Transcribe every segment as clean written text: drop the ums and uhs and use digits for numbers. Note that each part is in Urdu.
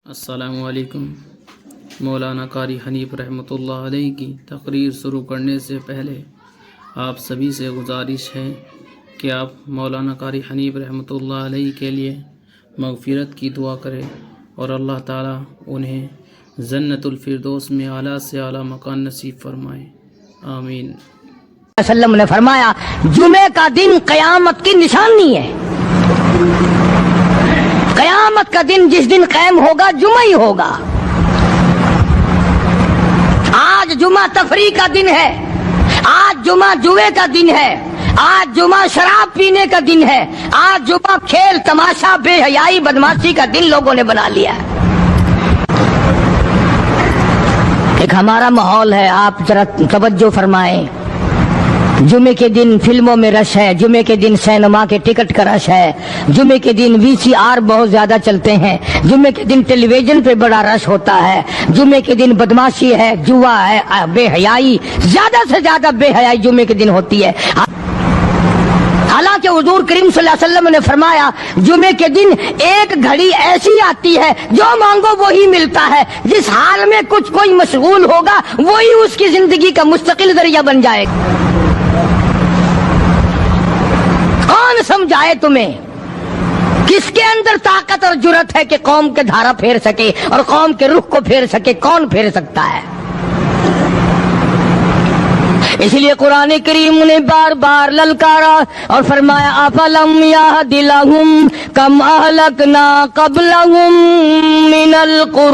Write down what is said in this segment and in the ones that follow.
السلام علیکم۔ مولانا قاری حنیف رحمۃ اللہ علیہ کی تقریر شروع کرنے سے پہلے آپ سبھی سے گزارش ہے کہ آپ مولانا قاری حنیف رحمۃ اللہ علیہ کے لیے مغفرت کی دعا کریں اور اللہ تعالیٰ انہیں جنت الفردوس میں اعلیٰ سے اعلیٰ مکان نصیب فرمائے، آمین۔ وسلم نے فرمایا جمعے کا دن قیامت کی نشانی ہے۔ قیامت کا دن جس دن قائم ہوگا جمعہ ہی ہوگا۔ آج جمعہ تفریح کا دن ہے، آج جمعہ جوئے کا دن ہے، آج جمعہ شراب پینے کا دن ہے، آج جمعہ کھیل تماشا بے حیائی بدماشی کا دن لوگوں نے بنا لیا ہے۔ ایک ہمارا ماحول ہے، آپ ذرا توجہ فرمائیں۔ جمعے کے دن فلموں میں رش ہے، جمعے کے دن سینما کے ٹکٹ کا رش ہے، جمعے کے دن VCR بہت زیادہ چلتے ہیں، جمعے کے دن ٹیلی ویژن پہ بڑا رش ہوتا ہے، جمعے کے دن بدماشی ہے، جوا ہے، بے حیائی، زیادہ سے زیادہ بے حیائی جمعے کے دن ہوتی ہے۔ حالانکہ حضور کریم صلی اللہ علیہ وسلم نے فرمایا جمعے کے دن ایک گھڑی ایسی آتی ہے جو مانگو وہی ملتا ہے، جس حال میں کوئی مشغول ہوگا وہی اس کی زندگی کا مستقل ذریعہ بن جائے گا۔ کون سمجھائے تمہیں؟ کس کے اندر طاقت اور جرأت ہے کہ قوم کے دھارا پھیر سکے اور قوم کے رخ کو پھیر سکے؟ کون پھیر سکتا ہے؟ اس لیے قرآن کریم نے بار بار للکارا اور فرمایا افلم یہد لہم کم اہلکنا قبلہم من القرون،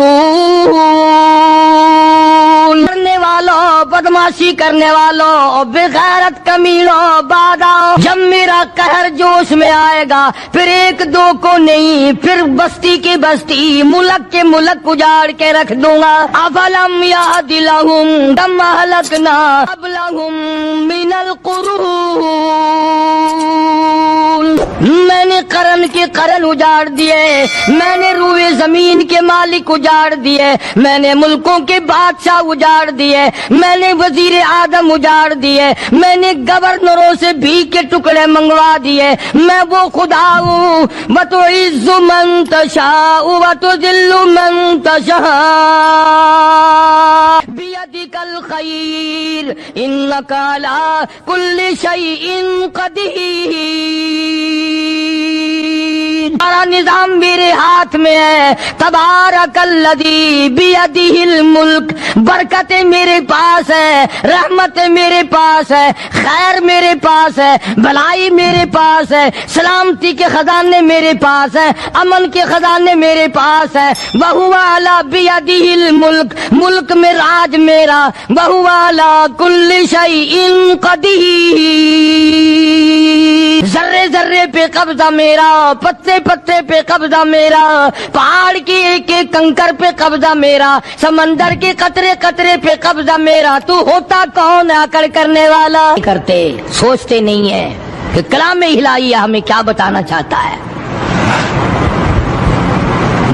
کرنے والوں، بدماشی کرنے والوں، بغیرت کمینوں، باداؤ، جب میرا قہر جوش میں آئے گا پھر ایک دو کو نہیں، پھر بستی کی بستی، ملک کے ملک اجاڑ کے رکھ دوں گا۔ افلم یہد لہم کم اہلکنا قبلہم من القرون، میں نے قرن کے قرن اجاڑ دیے، میں نے روئے زمین کے مالک اجاڑ دیے، میں نے ملکوں کے بادشاہ اجاڑ دیے، میں نے وزیر اعظم اجاڑ دیے، میں نے گورنروں سے بھیک کے ٹکڑے منگوا دیے۔ میں وہ خدا ہوں وتعز من تشاء وتذل من تشاء بیدک الخیر انک علی کل شیء قدیر۔ سارا نظام میرے ہاتھ میں ہے، تبارک الذی بیدہ الملک، برکتیں میرے پاس ہے، رحمتیں میرے پاس ہے، خیر میرے پاس ہے، بھلائی میرے پاس ہے، سلامتی کے خزانے میرے پاس ہے، امن کے خزانے میرے پاس ہے۔ وہو علی بیدہ الملک، ملک میں راج میرا، وہو علی کل شیء قدیر، ذرے ذرے پہ قبضہ میرا، پتے پتے پہ قبضہ میرا، پہاڑ کے ایک ایک کنکر پہ قبضہ میرا، سمندر کے قطرے قطرے پہ قبضہ میرا۔ تو ہوتا کون آکڑ کرنے والا؟ کرتے سوچتے نہیں ہے کہ کلام الہی ہمیں کیا بتانا چاہتا ہے۔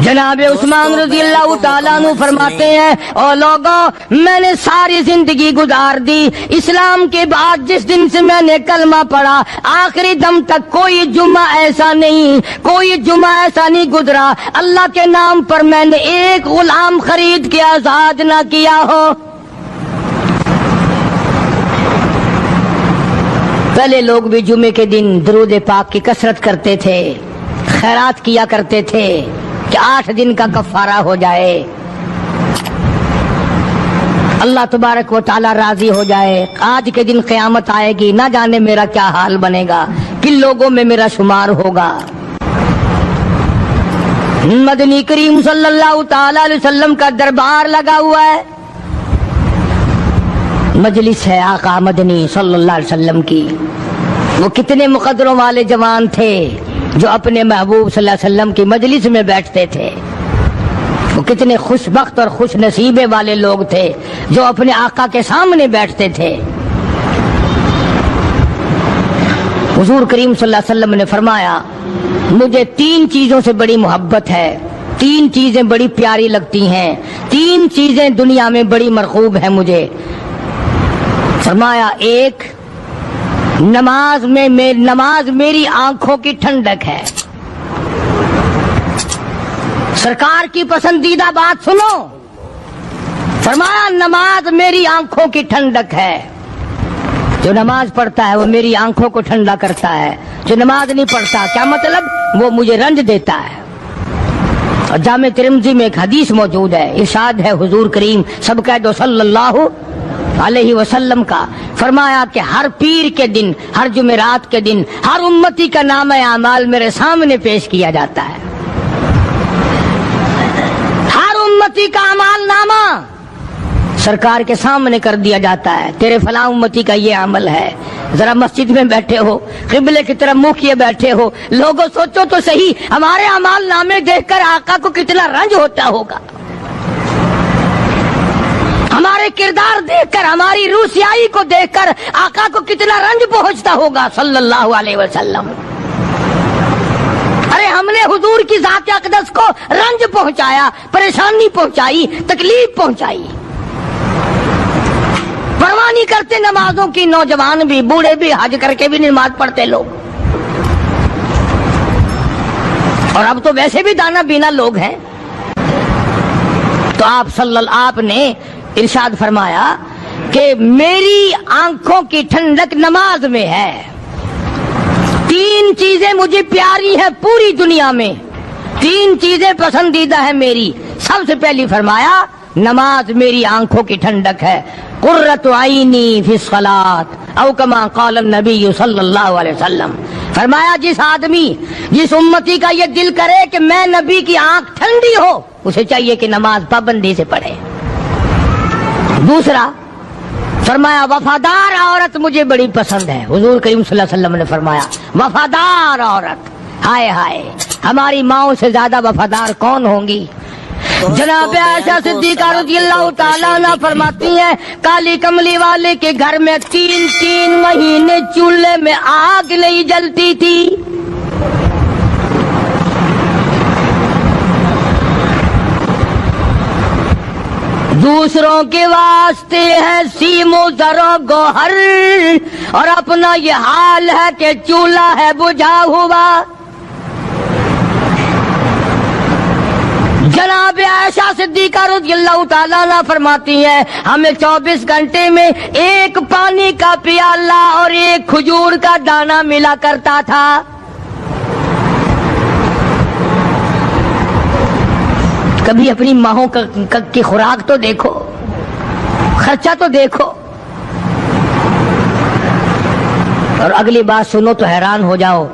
جناب عثمان رضی اللہ تعالیٰ عنہ فرماتے ہیں اور لوگوں میں نے ساری زندگی گزار دی، اسلام کے بعد جس دن سے میں نے کلمہ پڑھا آخری دم تک کوئی جمعہ ایسا نہیں، کوئی جمعہ ایسا نہیں گزرا اللہ کے نام پر میں نے ایک غلام خرید کے آزاد نہ کیا ہو۔ پہلے لوگ بھی جمعے کے دن درود پاک کی کثرت کرتے تھے، خیرات کیا کرتے تھے کہ 8 دن کا کفارہ ہو جائے، اللہ تبارک و تعالی راضی ہو جائے۔ آج کے دن قیامت آئے گی، نہ جانے میرا کیا حال بنے گا، کن لوگوں میں میرا شمار ہوگا۔ مدنی کریم صلی اللہ تعالی علیہ وسلم کا دربار لگا ہوا ہے، مجلس ہے آقا مدنی صلی اللہ علیہ وسلم کی۔ وہ کتنے مقدروں والے جوان تھے جو اپنے محبوب صلی اللہ علیہ وسلم کی مجلس میں بیٹھتے تھے، وہ کتنے خوش بخت اور خوش نصیبے والے لوگ تھے جو اپنے آقا کے سامنے بیٹھتے تھے۔ حضور کریم صلی اللہ علیہ وسلم نے فرمایا مجھے 3 چیزوں سے بڑی محبت ہے، 3 چیزیں بڑی پیاری لگتی ہیں، 3 چیزیں دنیا میں بڑی مرغوب ہیں مجھے۔ فرمایا ایک نماز میری آنکھوں کی ٹھنڈک ہے، سرکار کی پسندیدہ بات سنو، فرمایا نماز میری آنکھوں کی ٹھنڈک ہے، جو نماز پڑھتا ہے وہ میری آنکھوں کو ٹھنڈا کرتا ہے، جو نماز نہیں پڑھتا کیا مطلب؟ وہ مجھے رنج دیتا ہے۔ اور جامع ترمذی میں ایک حدیث موجود ہے، ارشاد ہے حضور کریم سب کہہ دو صلی اللہ علیہ وسلم کا، فرمایا کہ ہر پیر کے دن، ہر جمعرات کے دن ہر امتی کا نام اعمال میرے سامنے پیش کیا جاتا ہے، ہر امتی کا اعمال نامہ سرکار کے سامنے کر دیا جاتا ہے، تیرے فلاں امتی کا یہ عمل ہے۔ ذرا مسجد میں بیٹھے ہو، قبلے کی طرف منہ کیے بیٹھے ہو، لوگوں سوچو تو صحیح ہمارے اعمال نامے دیکھ کر آقا کو کتنا رنج ہوتا ہوگا، ہمارے کردار دیکھ کر، ہماری روسیائی کو دیکھ کر آقا کو کتنا رنج پہنچتا ہوگا صلی اللہ علیہ وسلم۔ ارے ہم نے حضور کی ذات اقدس کو رنج پہنچایا، پریشانی پہنچائی، تکلیف پہنچائی، پرواہ نہیں کرتے نمازوں کی، نوجوان بھی بوڑھے بھی حج کر کے بھی نماز پڑھتے لوگ، اور اب تو ویسے بھی دانا بینا لوگ ہیں۔ تو آپ نے ارشاد فرمایا کہ میری آنکھوں کی ٹھنڈک نماز میں ہے، تین چیزیں مجھے پیاری ہیں پوری دنیا میں، تین چیزیں پسندیدہ ہیں میری۔ سب سے پہلی فرمایا نماز میری آنکھوں کی ٹھنڈک ہے، قرۃ عینی فی الصلاۃ او کما قال النبی صلی اللہ علیہ وسلم، فرمایا جس آدمی، جس امتی کا یہ دل کرے کہ میں نبی کی آنکھ ٹھنڈی ہو، اسے چاہیے کہ نماز پابندی سے پڑھے۔ دوسرا فرمایا وفادار عورت مجھے بڑی پسند ہے، حضور کریم صلی اللہ علیہ وسلم نے فرمایا وفادار عورت، ہائے ہائے ہماری ماؤں سے زیادہ وفادار کون ہوں گی؟ جناب عائشہ صدیقہ رضی اللہ تعالیٰ عنہ فرماتی ہیں کالی کملی والے کے گھر میں 3 مہینے چولہے میں آگ نہیں جلتی تھی، دوسروں کے واسطے ہے سیم و زر و گوہر، اور اپنا یہ حال ہے کہ چولہا ہے بجھا ہوا۔ جناب عائشہ صدیقہ رضی اللہ تعالیٰ عنہ فرماتی ہیں ہمیں 24 گھنٹے میں ایک پانی کا پیالہ اور ایک کھجور کا دانہ ملا کرتا تھا۔ کبھی اپنی ماہوں کی خوراک تو دیکھو، خرچہ تو دیکھو، اور اگلی بات سنو تو حیران ہو جاؤ۔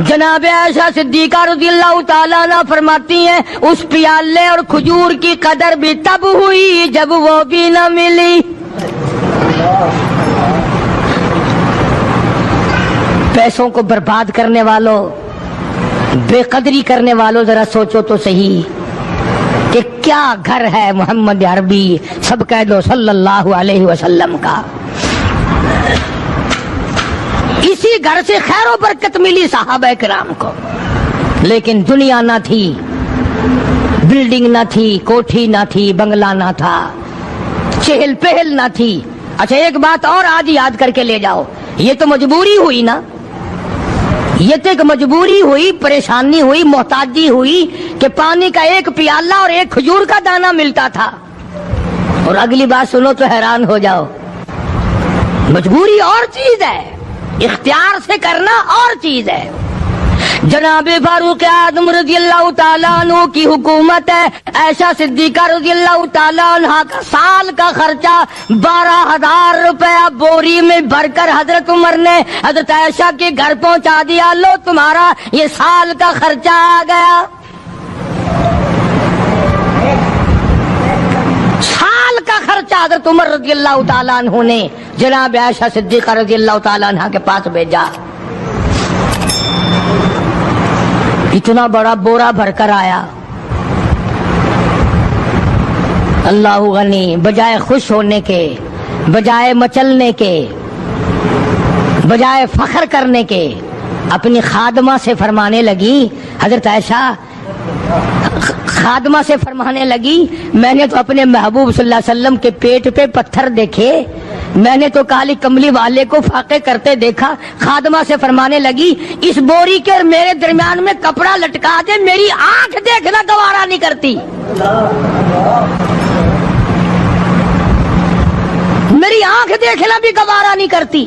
جناب عائشہ صدیقہ رضی اللہ تعالیٰ عنہ فرماتی ہیں اس پیالے اور کھجور کی قدر بھی تب ہوئی جب وہ بھی نہ ملی۔ پیسوں کو برباد کرنے والوں، بے قدری کرنے والوں، ذرا سوچو تو صحیح کہ کیا گھر ہے محمد عربی سب کہہ دو صلی اللہ علیہ وسلم کا۔ اسی گھر سے خیر و برکت ملی صحابہ کرام کو، لیکن دنیا نہ تھی، بلڈنگ نہ تھی، کوٹھی نہ تھی، بنگلہ نہ تھا، چہل پہل نہ تھی۔ اچھا ایک بات اور آج یاد کر کے لے جاؤ، یہ تو مجبوری ہوئی نا، یہ تو ایک مجبوری ہوئی، پریشانی ہوئی، محتاجی ہوئی کہ پانی کا ایک پیالہ اور ایک کھجور کا دانہ ملتا تھا۔ اور اگلی بات سنو تو حیران ہو جاؤ، مجبوری اور چیز ہے، اختیار سے کرنا اور چیز ہے۔ جناب فاروق اعظم رضی اللہ تعالیٰ عنہ کی حکومت ہے، عائشہ صدیقہ رضی اللہ تعالیٰ عنہ کا سال کا خرچہ 12,000 روپیہ بوری میں بھر کر حضرت عمر نے حضرت عائشہ کے گھر پہنچا دیا، لو تمہارا یہ سال کا خرچہ آ گیا۔ سال کا خرچہ حضرت عمر رضی اللہ تعالیٰ عنہ نے جناب عائشہ صدیقہ رضی اللہ تعالیٰ عنہ کے پاس بھیجا۔ اتنا بڑا بورا بھر کر آیا۔ اللہ غنی، بجائے خوش ہونے کے، بجائے مچلنے کے، بجائے فخر کرنے کے، اپنی خادمہ سے فرمانے لگی، حضرت عائشہ خادمہ سے فرمانے لگی میں نے تو اپنے محبوب صلی اللہ علیہ وسلم کے پیٹ پہ پتھر دیکھے میں نے تو کالی کملی والے کو فاقے کرتے دیکھا. خادمہ سے فرمانے لگی اس بوری کے اور میرے درمیان میں کپڑا لٹکا دے, میری آنکھ دیکھنا گوارا نہیں کرتی, میری آنکھ دیکھنا بھی گوارا نہیں کرتی.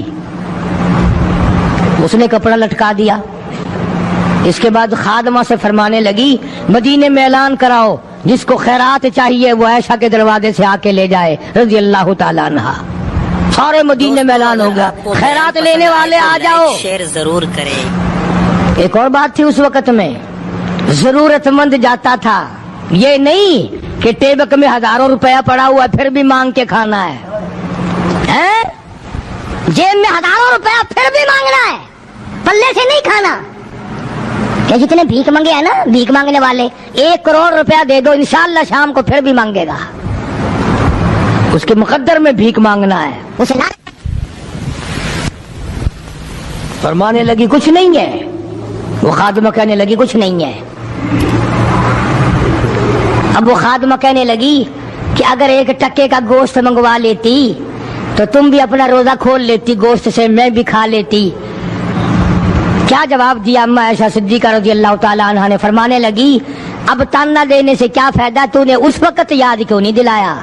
اس نے کپڑا لٹکا دیا. اس کے بعد خادمہ سے فرمانے لگی مدینے میں اعلان کراؤ جس کو خیرات چاہیے وہ عائشہ کے دروازے سے آ کے لے جائے رضی اللہ تعالیٰ عنہا. سارے مدینے میں اعلان ہو گیا خیرات لینے والے آ جاؤ. شیئر ضرور کریں. ایک اور بات تھی اس وقت میں, ضرورت مند جاتا تھا, یہ نہیں کہ ٹیبک میں ہزاروں روپیہ پڑا ہوا پھر بھی مانگ کے کھانا ہے, جیب میں ہزاروں روپیہ پھر بھی مانگنا ہے, پلے سے نہیں کھانا. کہ جتنے بھیک مانگے ہیں نا بھیک مانگنے والے, 1 کروڑ روپیہ دے دو انشاءاللہ شام کو پھر بھی مانگے گا. اس کے مقدر میں بھیک مانگنا ہے. اسے فرمانے لگی کچھ نہیں ہے. وہ خادمہ کہنے لگی کچھ نہیں ہے. اب وہ خادمہ کہنے لگی کہ اگر 1 ٹکے کا گوشت منگوا لیتی تو تم بھی اپنا روزہ کھول لیتی گوشت سے, میں بھی کھا لیتی. کیا جواب دیا اما عائشہ صدیقہ رضی اللہ تعالیٰ عنہا نے؟ فرمانے لگی اب تانا دینے سے کیا فائدہ, تو نے اس وقت یاد کیوں نہیں دلایا؟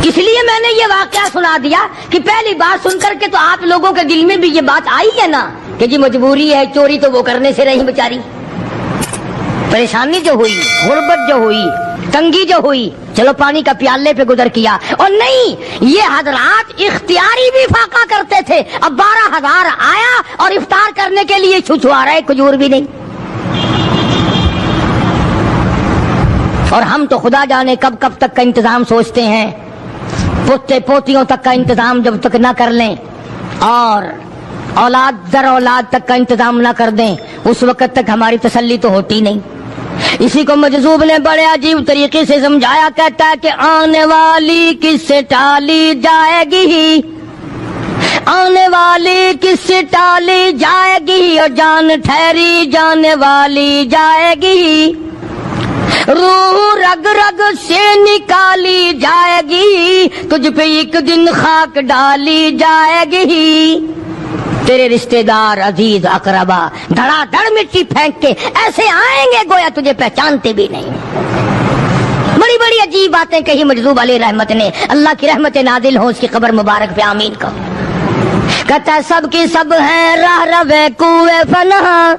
اس لیے میں نے یہ واقعہ سنا دیا کہ پہلی بات سن کر کے تو آپ لوگوں کے دل میں بھی یہ بات آئی ہے نا کہ جی مجبوری ہے, چوری تو وہ کرنے سے رہی بیچاری, پریشانی جو ہوئی, غربت جو ہوئی, تنگی جو ہوئی, چلو پانی کا پیالے پہ گزر کیا. اور نہیں, یہ حضرات اختیاری بھی فاقہ کرتے تھے. اب 12,000 آیا اور افطار کرنے کے لیے چھچھوا رہے, کھجور بھی نہیں. اور ہم تو خدا جانے کب کب تک کا انتظام سوچتے ہیں, پوتے پوتیوں تک کا انتظام جب تک نہ کر لیں اور اولاد در اولاد تک کا انتظام نہ کر دیں اس وقت تک ہماری تسلی تو ہوتی نہیں. اسی کو مجذوب نے بڑے عجیب طریقے سے سمجھایا, کہتا ہے کہ آنے والی کس سے ٹالی جائے گی, آنے والی کس سے ٹالی جائے گی, اور جان ٹھہری جانے والی جائے گی, روح رگ رگ سے نکالی جائے گی, تجھ پہ ایک دن خاک ڈالی جائے گی. تیرے رشتہ دار عزیز اقربا دھڑا دھڑ مٹی پھینک کے ایسے آئیں گے گویا تجھے پہچانتے بھی نہیں. بڑی بڑی عجیب باتیں کہی مجذوب علیہ رحمت نے. اللہ کی رحمت نازل ہو اس کی قبر مبارک پہ آمین کہو. کہتا ہے سب کی سب ہیں راہ روے کوئے فنا,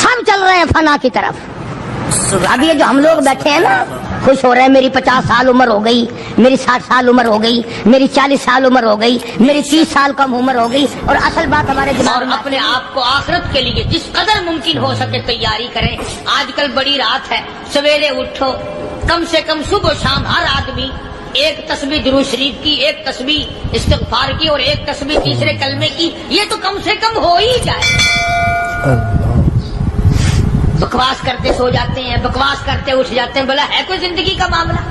سب چل رہے ہیں فنا کی طرف. اب یہ جو ہم لوگ بیٹھے ہیں نا خوش ہو رہے ہیں, میری 50 سال عمر ہو گئی, میری 60 سال عمر ہو گئی, میری 40 سال عمر ہو گئی, میری 30 سال کم عمر ہو گئی. اور اصل بات ہمارے دماغ میں اپنے آپ کو آخرت کے لیے جس قدر ممکن ہو سکے تیاری کریں. آج کل بڑی رات ہے, سویرے اٹھو, کم سے کم صبح و شام ہر آدمی 1 تسبیح درود شریف کی, 1 تسبیح استغفار کی اور 1 تسبیح تیسرے کلمے کی, یہ تو کم سے کم ہو ہی جائے. بکواس کرتے سو جاتے ہیں, بکواس کرتے اٹھ جاتے ہیں. بولا ہے کوئی زندگی کا معاملہ؟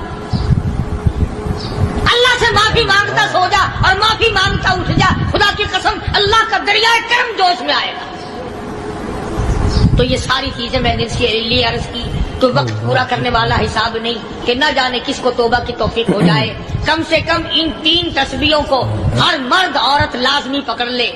اللہ سے معافی مانگتا سو جا اور معافی مانگتا اٹھ جا, خدا کی قسم اللہ کا دریائے کرم جوش میں آئے گا. تو یہ ساری چیزیں میں نے اس کے لیے عرض کی تو وقت پورا کرنے والا حساب نہیں کہ نہ جانے کس کو توبہ کی توفیق ہو جائے. کم سے کم ان 3 تسبیحوں کو ہر مرد عورت لازمی پکڑ لے.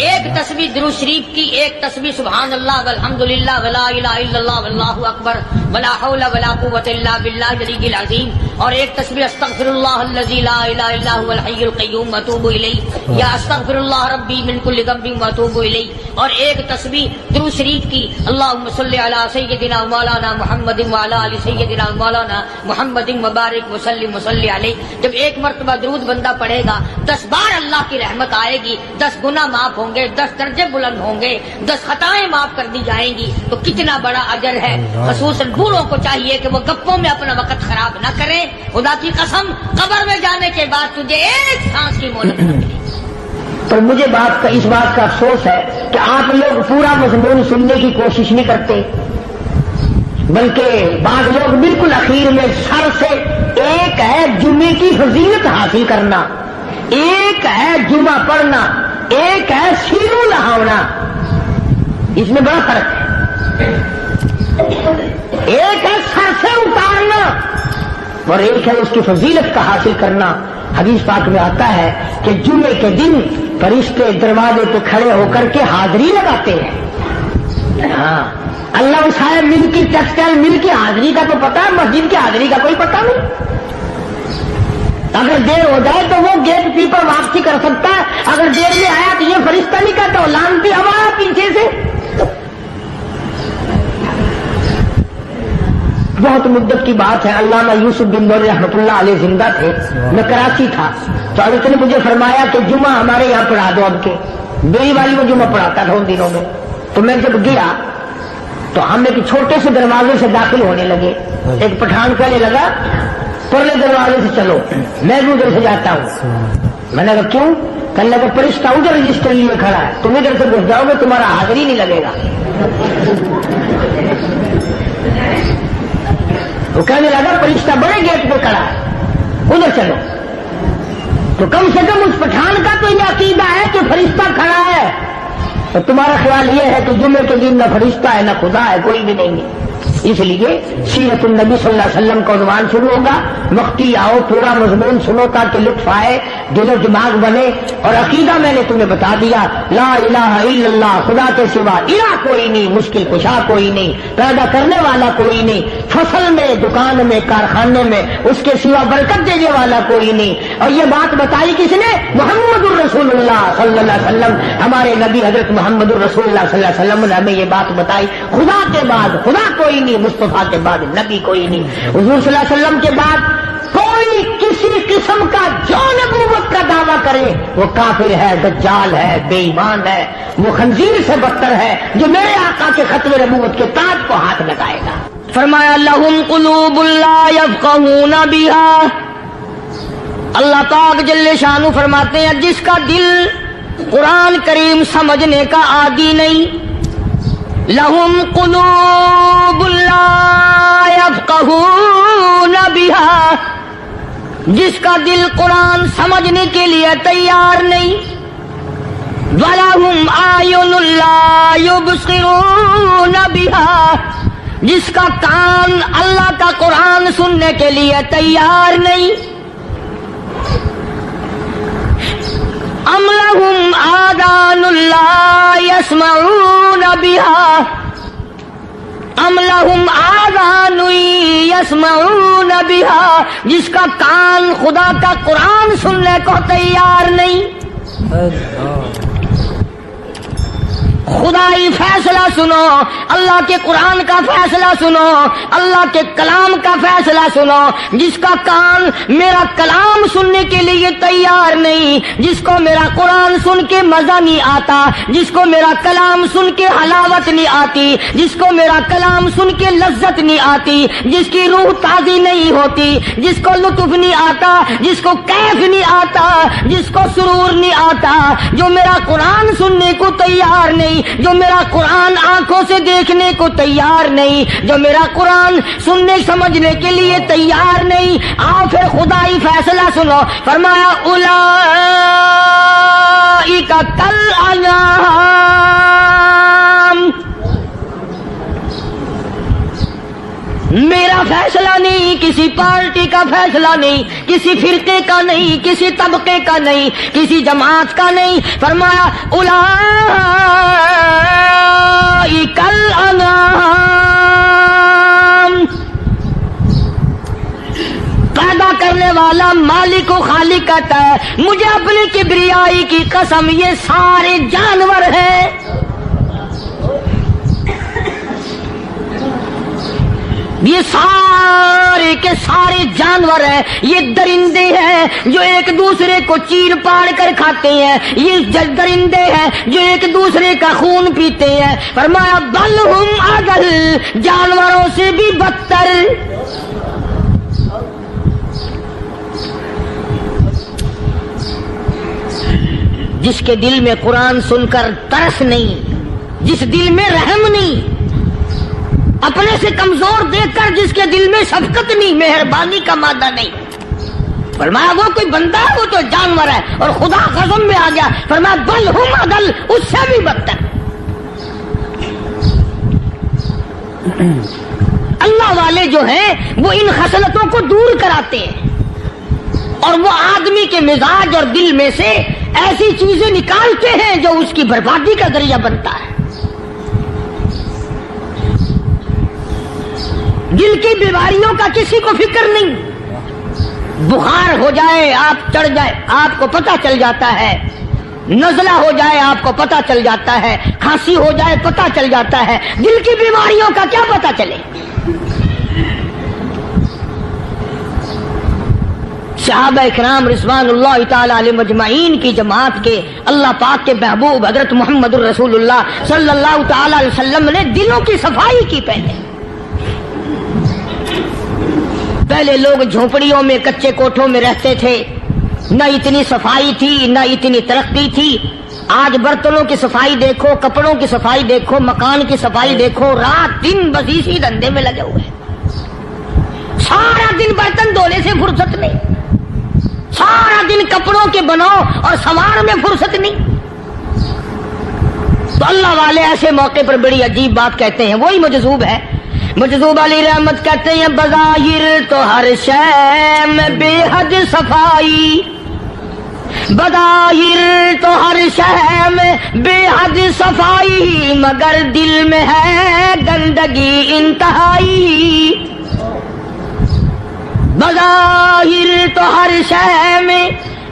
1 تسبیح درود شریف کی, 1 تسبیح سبحان اللہ والحمدللہ ولا الہ الا اللہ واللہ اکبر ولا حول ولا قوت الا باللہ العلی العظیم, اور 1 تسبیح استغفر اللہ الذی لا الہ الا هو الحی القیوم واتوب الیہ یا استغفر اللہ ربی من کل ذنب واتوب الیہ, اور 1 تسبیح درود شریف کی اللہم صلی علی سیدنا مولانا محمد وعلی آل سیدنا مولانا محمد مبارک وسلم وصلی علیہ. جب 1 مرتبہ درود بندہ پڑھے گا 10 بار اللہ کی رحمت آئے گی, 10 گناہ معاف ہوں گے, 10 درجے بلند ہوں گے, 10 خطائیں معاف کر دی جائیں گی. تو کتنا بڑا اجر ہے. خصوصاً بوڑھوں کو چاہیے کہ وہ گپوں میں اپنا وقت خراب نہ کریں. خدا کی قسم قبر میں جانے کے بعد تجھے 1 سانس کی مہلت نہ ملے. پر مجھے اس بات کا افسوس ہے کہ آپ لوگ پورا مضمون سننے کی کوشش نہیں کرتے, بلکہ بعض لوگ بالکل اخیر میں سر سے, ایک ہے جمعے کی فضیلت حاصل کرنا, ایک ہے جمعہ پڑھنا, ایک ہے سینوں لہاونا, اس میں بڑا فرق ہے. ایک ہے سر سے اتارنا, اور ایک ہے اس کی فضیلت کا حاصل کرنا۔ حدیث پاک میں آتا ہے کہ جمعے کے دن فرشتے دروازے پہ کھڑے ہو کر کے حاضری لگاتے ہیں۔ ہاں، اللہ صاحب مل کی ٹیکسٹائل مل کی حاضری کا تو پتا ہے، مسجد کی حاضری کا کوئی پتا نہیں۔ اگر دیر ہو جائے تو وہ گیٹ کیپر واپسی کر سکتا ہے، اگر دیر میں آیا تو یہ فرشتہ نہیں کہتا، لانتی ہوا پیچھے سے۔ بہت مدت کی بات ہے، علامہ یوسف بن نور رحمۃ اللہ علیہ زندہ تھے، میں کراچی تھا، تو حضرت نے مجھے فرمایا کہ جمعہ ہمارے یہاں پڑھا دو اب کے۔ میری والی وہ جمعہ پڑھاتا تھا ان دنوں میں، تو میں جب گیا تو ہم ایک چھوٹے سے دروازے سے داخل ہونے لگے۔ ایک پٹھان کہنے لگا پرلے دروازے سے چلو، میں بھی ادھر سے جاتا ہوں۔ میں نے کہا کیوں؟ کہنے لگا فرشتہ ادھر رجسٹر لیے کھڑا ہے، تم ادھر سے گھس جاؤ گے تمہارا حاضری نہیں لگے گا۔ وہ کہنے لگا فرشتہ بڑے گیٹ پہ کھڑا ہے، ادھر چلو۔ تو کم سے کم اس پٹھان کا تو یہ عقیدہ ہے کہ فرشتہ کھڑا ہے، اور تمہارا خیال یہ ہے کہ جمعے کے دن نہ فرشتہ ہے نہ خدا ہے، کوئی بھی نہیں ہے۔ اس لیے سیرت النبی صلی اللہ علیہ وسلم کا عنوان شروع ہوگا، مفتی آؤ پورا مضمون سنو تاکہ لطف آئے، دل و دماغ بنے۔ اور عقیدہ میں نے تمہیں بتا دیا، لا الہ الا اللہ، خدا کے سوا الہ کوئی نہیں، مشکل کشا کوئی نہیں، پیدا کرنے والا کوئی نہیں، فصل میں دکان میں کارخانے میں اس کے سوا برکت دینے والا کوئی نہیں۔ اور یہ بات بتائی کس نے؟ محمد الرسول اللہ صلی اللہ علیہ وسلم، ہمارے نبی حضرت محمد الرسول اللہ صلی اللہ علیہ وسلم نے ہمیں یہ بات بتائی، خدا کے بعد خدا کوئی نہیں، مصطفیٰ کے بعد نبی کوئی نہیں، حضور صلی اللہ علیہ وسلم کے بعد کوئی کسی قسم کا جو نبوت کا دعویٰ کرے وہ کافر ہے، دجال ہے، بے ایمان ہے، وہ خنزیر سے بدتر ہے جو میرے آقا کے ختم نبوت کے تاج کو ہاتھ لگائے گا۔ فرمایا لہم قلوب لا یفقہون بہا، اللہ پاک جل شانہ فرماتے ہیں جس کا دل قرآن کریم سمجھنے کا عادی نہیں، لہم قلوب لا یفقہون بہا، جس کا دل قرآن سمجھنے کے لیے تیار نہیں، وَلَهُمْ أَعْيُنٌ لَا يُبْصِرُونَ بِهَا، جس کا کان اللہ کا قرآن سننے کے لیے تیار نہیں، أَمْ لَهُمْ آذَانٌ لَا يَسْمَعُونَ بِهَا، ام لہم آذان یسمعون بہا، جس کا کان خدا کا قرآن سننے کو تیار نہیں۔ خدائی فیصلہ سنو، اللہ کے قرآن کا فیصلہ سنو، اللہ کے کلام کا فیصلہ سنو۔ جس کا کان میرا کلام سننے کے لیے تیار نہیں، جس کو میرا قرآن سن کے مزہ نہیں آتا، جس کو میرا کلام سن کے حلاوت نہیں آتی، جس کو میرا کلام سن کے لذت نہیں آتی، جس کی روح تازی نہیں ہوتی، جس کو لطف نہیں آتا، جس کو کیف نہیں آتا، جس کو سرور نہیں آتا، جو میرا قرآن سننے کو تیار نہیں، جو میرا قرآن آنکھوں سے دیکھنے کو تیار نہیں، جو میرا قرآن سننے سمجھنے کے لیے تیار نہیں، آؤ پھر خدائی فیصلہ سنو۔ فرمایا اولئک کالانعام، میرا فیصلہ نہیں، کسی پارٹی کا فیصلہ نہیں، کسی فرقے کا نہیں، کسی طبقے کا نہیں، کسی جماعت کا نہیں۔ فرمایا اولئک الانعام، پیدا کرنے والا مالک و خالق کہتا ہے مجھے اپنی کبریائی کی قسم یہ سارے جانور ہیں، یہ سارے کے سارے جانور ہیں، یہ درندے ہیں جو ایک دوسرے کو چیر پاڑ کر کھاتے ہیں، یہ درندے ہیں جو ایک دوسرے کا خون پیتے ہیں۔ فرمایا بل ہم اضل، جانوروں سے بھی بدتر۔ جس کے دل میں قرآن سن کر ترس نہیں، جس دل میں رحم نہیں، اپنے سے کمزور دیکھ کر جس کے دل میں شفقت نہیں، مہربانی کا مادہ نہیں، فرمایا وہ کوئی بندہ ہے، وہ تو جانور ہے۔ اور خدا قسم میں آ گیا، فرمایا بل ہم اضل، اس سے بھی بدتر۔ اللہ والے جو ہیں وہ ان خصلتوں کو دور کراتے ہیں اور وہ آدمی کے مزاج اور دل میں سے ایسی چیزیں نکالتے ہیں جو اس کی بربادی کا ذریعہ بنتا ہے. دل کی بیماریوں کا کسی کو فکر نہیں. بخار ہو جائے آپ چڑھ جائے آپ کو پتہ چل جاتا ہے, نزلہ ہو جائے آپ کو پتہ چل جاتا ہے, کھانسی ہو جائے پتہ چل جاتا ہے. دل کی بیماریوں کا کیا پتہ چلے؟ صحابہ کرام رضوان اللہ تعالی علیہم اجمعین کی جماعت کے اللہ پاک کے محبوب حضرت محمد الرسول اللہ صلی اللہ تعالی علیہ وسلم نے دلوں کی صفائی کی. پہلے لوگ جھونپڑیوں میں کچے کوٹھوں میں رہتے تھے, نہ اتنی صفائی تھی نہ اتنی ترقی تھی. آج برتنوں کی صفائی دیکھو, کپڑوں کی صفائی دیکھو, مکان کی صفائی دیکھو, رات دن بس اسی دھندے میں لگے ہوئے. سارا دن برتن دھونے سے فرصت نہیں, سارا دن کپڑوں کے بناؤ اور سنوار میں فرصت نہیں. تو اللہ والے ایسے موقع پر بڑی عجیب بات کہتے ہیں. وہی مجذوب ہے, مجذوب علی رحمت کہتے ہیں بظاہر تو ہر شے میں بے حد صفائی, بظاہر تو ہر شے میں بے حد صفائی, مگر دل میں ہے گندگی انتہائی. بظاہر تو ہر شے میں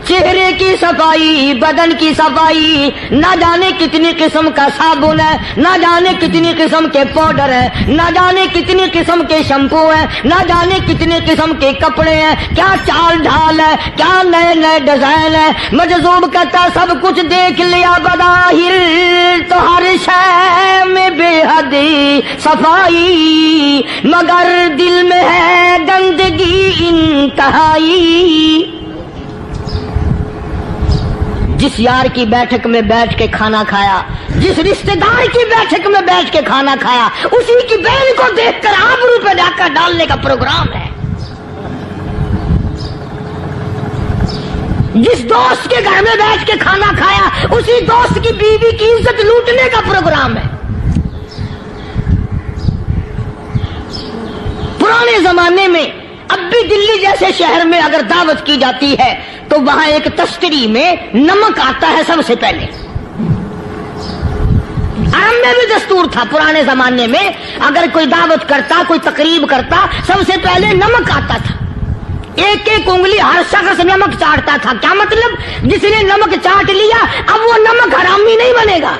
چہرے کی صفائی, بدن کی صفائی, نہ جانے کتنی قسم کا صابن ہے, نہ جانے کتنی قسم کے پاؤڈر ہیں, نہ جانے کتنی قسم کے شیمپو ہیں, نہ جانے کتنی قسم کے کپڑے ہیں, کیا چال ڈھال ہے, کیا نئے نئے ڈیزائن ہے. مجذوب کہتا سب کچھ دیکھ لیا, بظاہر تو ہر شے میں بے حد صفائی, مگر دل میں ہے گندگی انتہائی. جس یار کی بیٹھک میں بیٹھ کے کھانا کھایا, جس رشتہ دار کی بیٹھک میں بیٹھ کے کھانا کھایا, اسی کی بہن کو دیکھ کر آبرو پہ ڈاکہ ڈالنے کا پروگرام ہے. جس دوست کے گھر میں بیٹھ کے کھانا کھایا, اسی دوست کی بیوی کی عزت لوٹنے کا پروگرام ہے. پرانے زمانے میں اب بھی دلی جیسے شہر میں اگر دعوت کی جاتی ہے تو وہاں ایک تشتری میں نمک آتا ہے سب سے پہلے. عرب میں بھی دستور تھا پرانے زمانے میں, اگر کوئی دعوت کرتا, کوئی تقریب کرتا, سب سے پہلے نمک آتا تھا. ایک ایک انگلی ہر شخص نمک چاٹتا تھا. کیا مطلب؟ جس نے نمک چاٹ لیا اب وہ نمک حرامی نہیں بنے گا.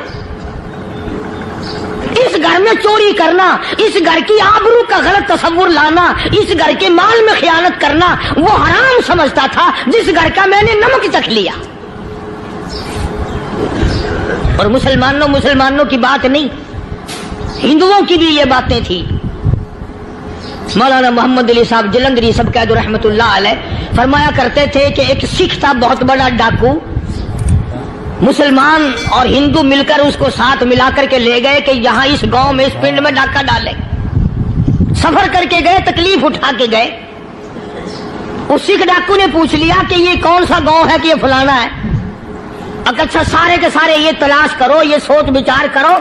اس گھر میں چوری کرنا, اس گھر کی آبرو کا غلط تصور لانا, اس گھر کے مال میں خیانت کرنا وہ حرام سمجھتا تھا جس گھر کا میں نے نمک چکھ لیا. اور مسلمانوں کی بات نہیں, ہندوؤں کی بھی یہ باتیں تھی. مولانا محمد علی صاحب جلندری سب قید رحمت اللہ علیہ فرمایا کرتے تھے کہ ایک سکھ تھا بہت بڑا ڈاکو, مسلمان اور ہندو مل کر اس کو ساتھ ملا کر کے لے گئے کہ یہاں اس گاؤں میں اس پنڈ میں ڈاکہ ڈالے. سفر کر کے گئے, تکلیف اٹھا کے گئے. اس سکھ ڈاکو نے پوچھ لیا کہ یہ کون سا گاؤں ہے کہ یہ فلانا ہے. اچھا سارے کے سارے یہ تلاش کرو, یہ سوچ بچار کرو,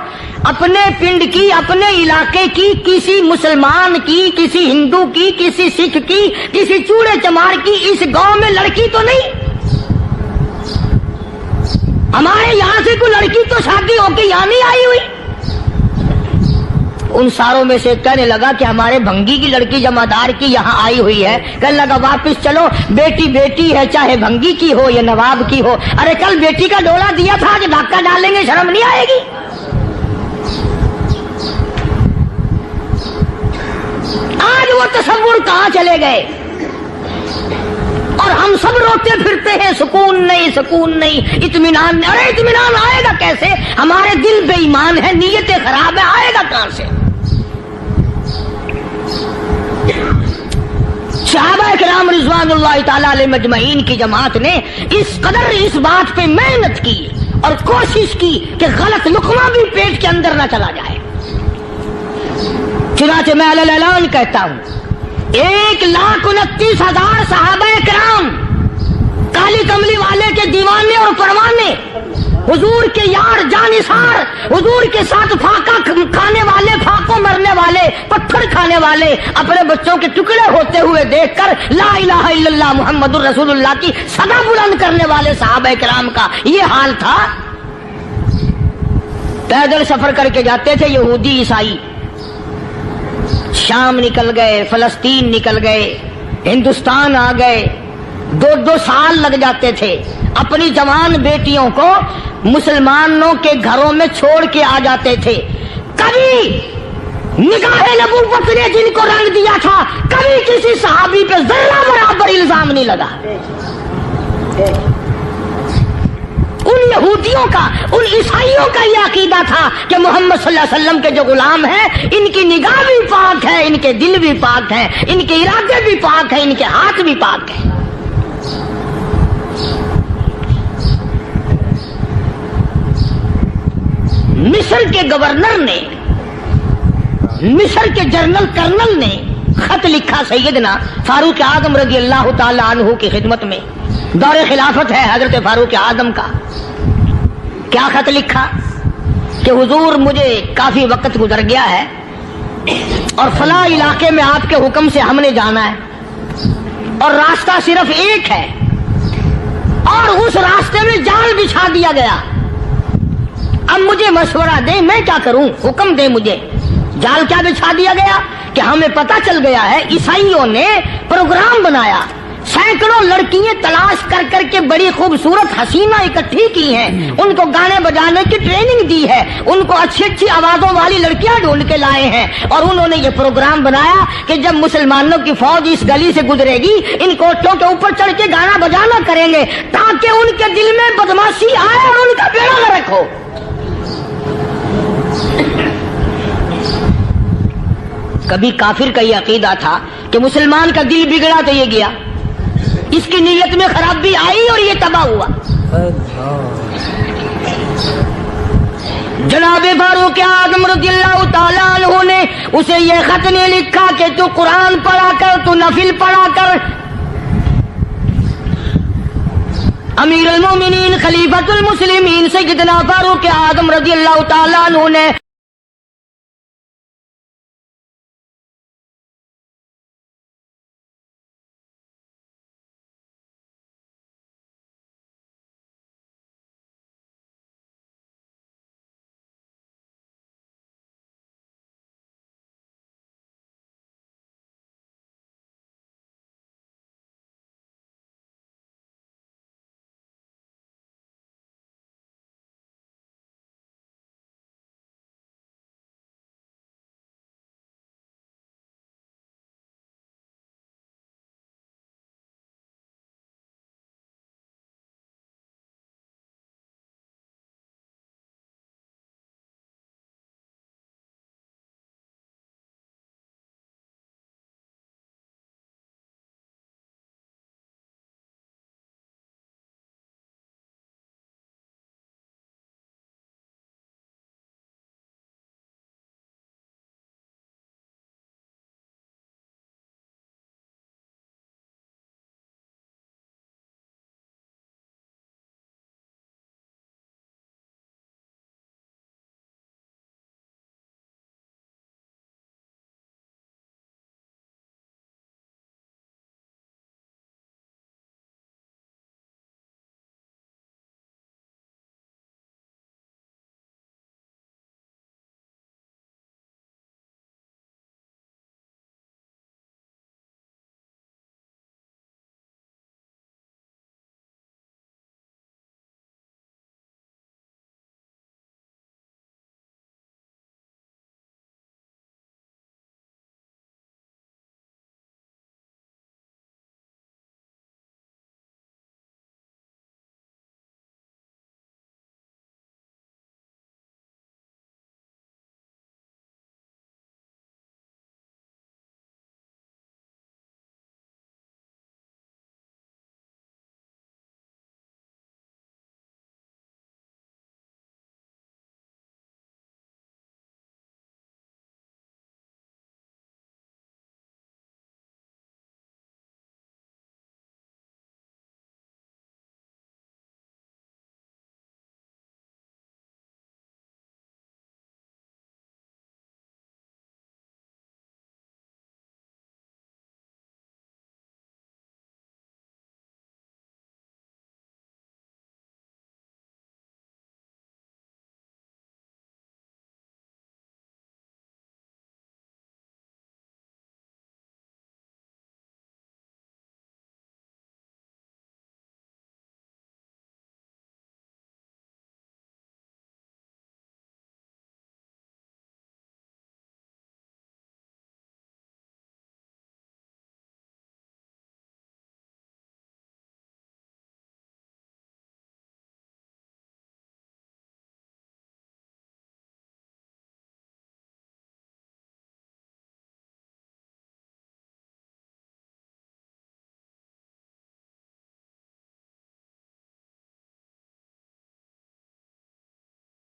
اپنے پنڈ کی, اپنے علاقے کی, کسی مسلمان کی, کسی ہندو کی, کسی سکھ کی, کسی چوڑے چمار کی اس گاؤں میں لڑکی تو نہیں. ہمارے یہاں سے کوئی لڑکی تو شادی ہو کے یہاں نہیں آئی ہوئی. ان ساروں میں سے کہنے لگا کہ ہمارے بھنگی کی لڑکی جمادار کی یہاں آئی ہوئی ہے. کہنے لگا واپس چلو, بیٹی بیٹی ہے چاہے بھنگی کی ہو یا نواب کی ہو. ارے کل بیٹی کا ڈولا دیا تھا, آج ڈاکہ ڈالیں گے, شرم نہیں آئے گی؟ آج وہ تصور کہاں چلے گئے اور ہم سب روتے پھرتے ہیں, سکون نہیں, سکون نہیں, اطمینان نہیں. ارے اطمینان آئے گا کیسے؟ ہمارے دل بے ایمان ہے, نیتیں خراب ہے, آئے گا کہاں سے؟ صحابہ کرام رضوان اللہ تعالی علیہم اجمعین کی جماعت نے اس قدر اس بات پہ محنت کی اور کوشش کی کہ غلط لقمہ بھی پیٹ کے اندر نہ چلا جائے. چنانچہ میں علی الاعلان کہتا ہوں 1,29,000 صحابہ کرام, کالی کملی والے کے دیوانے اور پروانے, حضور کے یار جانثار, حضور کے ساتھ فاقہ کھانے والے, فاقوں مرنے والے, پتھر کھانے والے اپنے بچوں کے ٹکڑے ہوتے ہوئے دیکھ کر لا الہ الا اللہ محمد الرسول اللہ کی صدا بلند کرنے والے صحابہ کرام کا یہ حال تھا. پیدل سفر کر کے جاتے تھے یہودی عیسائی. شام نکل گئے, فلسطین نکل گئے, ہندوستان آ گئے, 2 سال لگ جاتے تھے. اپنی جوان بیٹیوں کو مسلمانوں کے گھروں میں چھوڑ کے آ جاتے تھے. کبھی نگاہ نبوت نے جن کو رنگ دیا تھا, کبھی کسی صحابی پہ ذرہ برابر الزام نہیں لگا. ان یہودیوں کا, ان عیسائیوں کا یہ عقیدہ تھا کہ محمد صلی اللہ علیہ وسلم کے جو غلام ہیں ان کی نگاہ بھی پاک ہے, ان کے دل بھی پاک ہیں, ان کے ارادے بھی پاک ہیں, ان کے ہاتھ بھی پاک ہیں. مصر کے گورنر نے, مصر کے جنرل کرنل نے خط لکھا سیدنا فاروق اعظم رضی اللہ تعالی عنہ کی خدمت میں. دور خلافت ہے حضرت فاروق اعظم کا. کیا خط لکھا کہ حضور مجھے کافی وقت گزر گیا ہے اور فلاں علاقے میں آپ کے حکم سے ہم نے جانا ہے اور راستہ صرف ایک ہے اور اس راستے میں جال بچھا دیا گیا. اب مجھے مشورہ دیں میں کیا کروں, حکم دیں مجھے. جال کیا بچھا دیا گیا کہ ہمیں پتہ چل گیا ہے عیسائیوں نے پروگرام بنایا, سینکڑوں لڑکیاں تلاش کر کر کے بڑی خوبصورت حسینہ اکٹھی کی ہیں, ان کو گانے بجانے کی ٹریننگ دی ہے, ان کو اچھی اچھی آوازوں والی لڑکیاں ڈھونڈ کے لائے ہیں اور انہوں نے یہ پروگرام بنایا کہ جب مسلمانوں کی فوج اس گلی سے گزرے گی ان کوٹوں کے اوپر چڑھ کے گانا بجانا کریں گے تاکہ ان کے دل میں بدماشی آئے اور ان کا بیڑا غرق ہو. کبھی کافر کا یہ عقیدہ تھا کہ مسلمان کا دل بگڑا تو یہ گیا, اس کی نیت میں خرابی آئی اور یہ تباہ ہوا. جناب فاروق اعظم رضی اللہ تعالیٰ عنہ نے اسے یہ خط نہیں لکھا کہ تو قرآن پڑھا کر, تو نفل پڑھا کر. امیر المومنین خلیفۃ المسلمین سیدنا فاروق اعظم رضی اللہ تعالیٰ عنہ نے